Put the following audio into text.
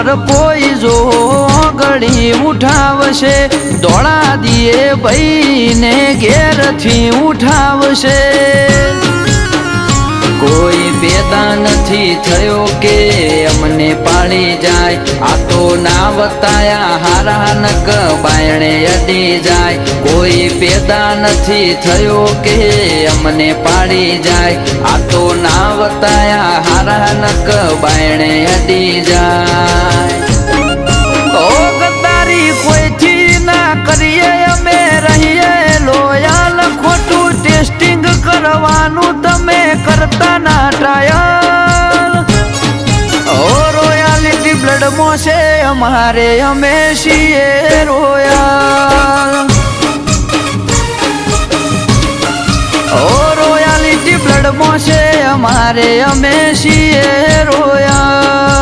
પર કોઈ જો ગળી ઉઠાવશે દોડા દીએ ભાઈને ઘેરથી ઉઠાવશે કોઈ પેદા નથી થયો કે અમને પાડી જાય આ તો ના વતાયા હારા નક બાયણે અડી જાય કોઈ પેદા નથી થયો કે અમને પાડી જાય આ તો ના વતાયા હારા નક બાયણે અડી જાય ઓ ગદ્દારી કોઈથી ના કરીએ અમે રહીએ લોયાલ ખોટું ટેસ્ટિંગ કરવાનું તમે કરતા ના ટ્રાયલ ઓ રોયાલિટી બ્લડ મોસે અમારે અમે છીએ રોયલ ઓ રોયાલિટી બ્લડ મોસે અમારે અમે છીએ રોયલ